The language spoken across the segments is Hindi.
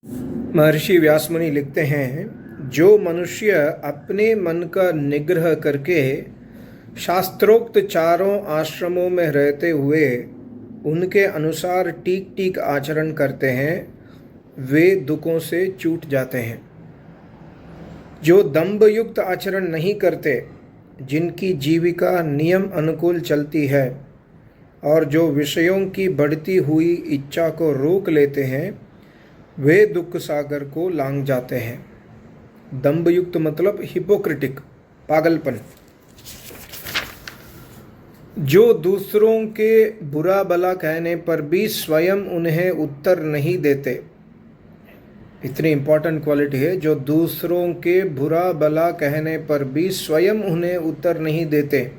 महर्षि व्यासमुनि लिखते हैं, जो मनुष्य अपने मन का निग्रह करके शास्त्रोक्त चारों आश्रमों में रहते हुए उनके अनुसार टीक टीक आचरण करते हैं, वे दुखों से छूट जाते हैं। जो दंभ युक्त आचरण नहीं करते, जिनकी जीविका नियम अनुकूल चलती है और जो विषयों की बढ़ती हुई इच्छा को रोक लेते हैं, वे दुख सागर को लांघ जाते हैं। दंभ युक्त मतलब हिपोक्रिटिक, पागलपन। जो दूसरों के बुरा भला कहने पर भी स्वयं उन्हें उत्तर नहीं देते, इतनी इंपॉर्टेंट क्वालिटी है। जो दूसरों के बुरा भला कहने पर भी स्वयं उन्हें उत्तर नहीं देते,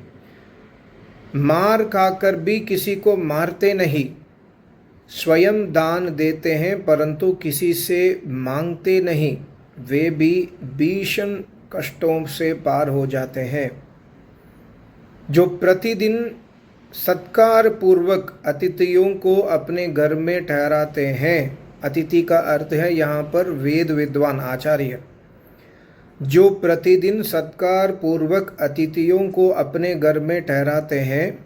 मार खाकर भी किसी को मारते नहीं, स्वयं दान देते हैं परंतु किसी से मांगते नहीं, वे भी भीषण कष्टों से पार हो जाते हैं। जो प्रतिदिन सत्कार पूर्वक अतिथियों को अपने घर में ठहराते हैं, अतिथि का अर्थ है यहाँ पर वेद विद्वान आचार्य। जो प्रतिदिन सत्कार पूर्वक अतिथियों को अपने घर में ठहराते हैं,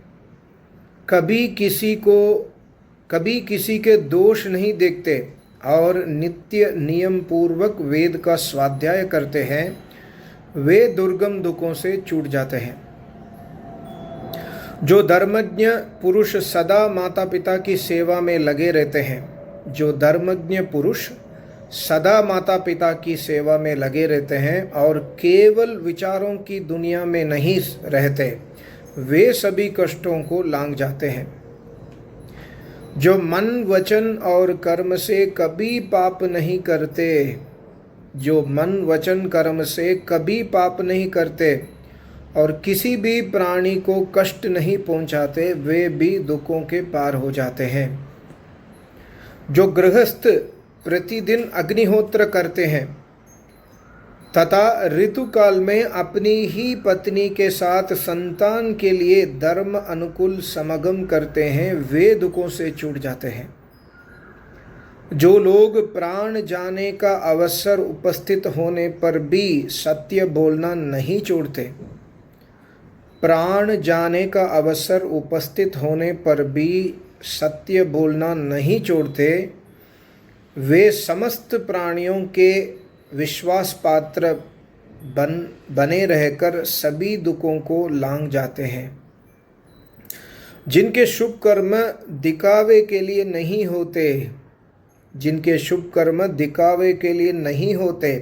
कभी किसी के दोष नहीं देखते और नित्य नियम पूर्वक वेद का स्वाध्याय करते हैं, वे दुर्गम दुखों से छूट जाते हैं। जो धर्मज्ञ पुरुष सदा माता पिता की सेवा में लगे रहते हैं, जो धर्मज्ञ पुरुष सदा माता पिता की सेवा में लगे रहते हैं और केवल विचारों की दुनिया में नहीं रहते, वे सभी कष्टों को लांघ जाते हैं। जो मन वचन और कर्म से कभी पाप नहीं करते, जो मन वचन कर्म से कभी पाप नहीं करते और किसी भी प्राणी को कष्ट नहीं पहुंचाते, वे भी दुखों के पार हो जाते हैं। जो गृहस्थ प्रतिदिन अग्निहोत्र करते हैं तथा ऋतुकाल में अपनी ही पत्नी के साथ संतान के लिए धर्म अनुकूल समागम करते हैं, वे दुखों से छूट जाते हैं। जो लोग प्राण जाने का अवसर उपस्थित होने पर भी सत्य बोलना नहीं छोड़ते, प्राण जाने का अवसर उपस्थित होने पर भी सत्य बोलना नहीं छोड़ते, वे समस्त प्राणियों के विश्वास पात्र बने रहकर सभी दुखों को लांघ जाते हैं। जिनके शुभ कर्म दिखावे के लिए नहीं होते, जिनके शुभ कर्म दिखावे के लिए नहीं होते,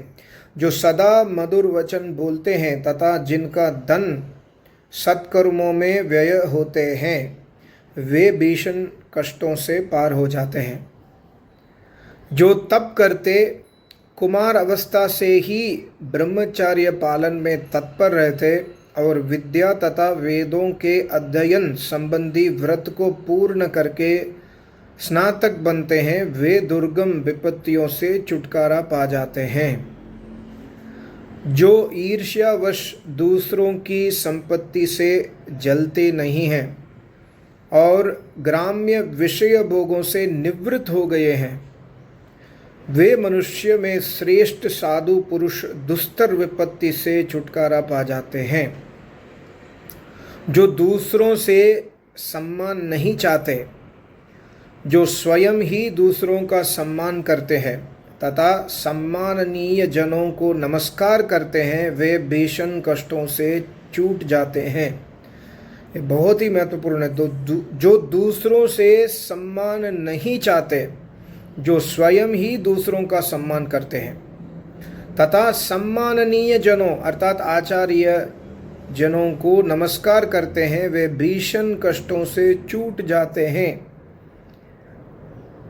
जो सदा मधुर वचन बोलते हैं तथा जिनका धन सत्कर्मों में व्यय होते हैं, वे भीषण कष्टों से पार हो जाते हैं। जो तप करते कुमार अवस्था से ही ब्रह्मचार्य पालन में तत्पर रहते और विद्या तथा वेदों के अध्ययन संबंधी व्रत को पूर्ण करके स्नातक बनते हैं, वे दुर्गम विपत्तियों से छुटकारा पा जाते हैं। जो ईर्ष्यावश दूसरों की संपत्ति से जलते नहीं हैं और ग्राम्य विषय भोगों से निवृत्त हो गए हैं, वे मनुष्य में श्रेष्ठ साधु पुरुष दुस्तर विपत्ति से छुटकारा पा जाते हैं। जो दूसरों से सम्मान नहीं चाहते, जो स्वयं ही दूसरों का सम्मान करते हैं तथा सम्माननीय जनों को नमस्कार करते हैं, वे भीषण कष्टों से छूट जाते हैं। ये बहुत ही महत्वपूर्ण है। जो दूसरों से सम्मान नहीं चाहते, जो स्वयं ही दूसरों का सम्मान करते हैं तथा सम्माननीय जनों अर्थात आचार्य जनों को नमस्कार करते हैं, वे भीषण कष्टों से छूट जाते हैं।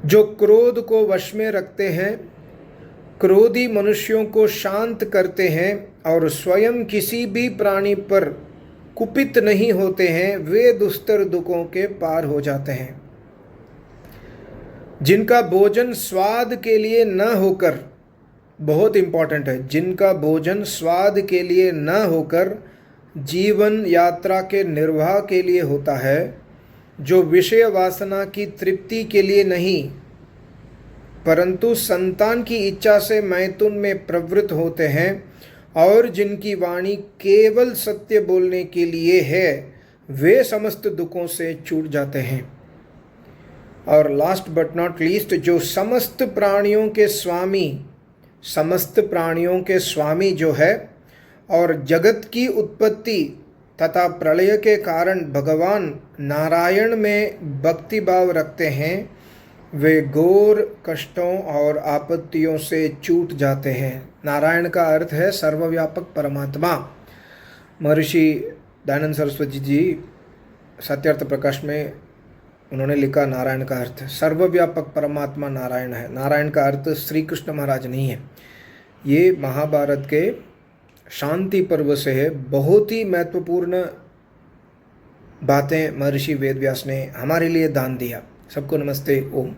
जो क्रोध को वश में रखते हैं, क्रोधी मनुष्यों को शांत करते हैं और स्वयं किसी भी प्राणी पर कुपित नहीं होते हैं, वे दुस्तर दुखों के पार हो जाते हैं। जिनका भोजन स्वाद के लिए न होकर, बहुत इंपॉर्टेंट है, जिनका भोजन स्वाद के लिए न होकर जीवन यात्रा के निर्वाह के लिए होता है, जो विषय वासना की तृप्ति के लिए नहीं परंतु संतान की इच्छा से मैथुन में प्रवृत्त होते हैं और जिनकी वाणी केवल सत्य बोलने के लिए है, वे समस्त दुखों से छूट जाते हैं। और लास्ट बट नॉट लीस्ट, जो समस्त प्राणियों के स्वामी जो है और जगत की उत्पत्ति तथा प्रलय के कारण भगवान नारायण में भक्ति भाव रखते हैं, वे घोर कष्टों और आपत्तियों से छूट जाते हैं। नारायण का अर्थ है सर्वव्यापक परमात्मा। महर्षि दयानंद सरस्वती जी सत्यार्थ प्रकाश में उन्होंने लिखा नारायण का अर्थ सर्वव्यापक परमात्मा नारायण है। नारायण का अर्थ श्री कृष्ण महाराज नहीं है। ये महाभारत के शांति पर्व से है। बहुत ही महत्वपूर्ण बातें महर्षि वेदव्यास ने हमारे लिए दान दिया। सबको नमस्ते। ओम।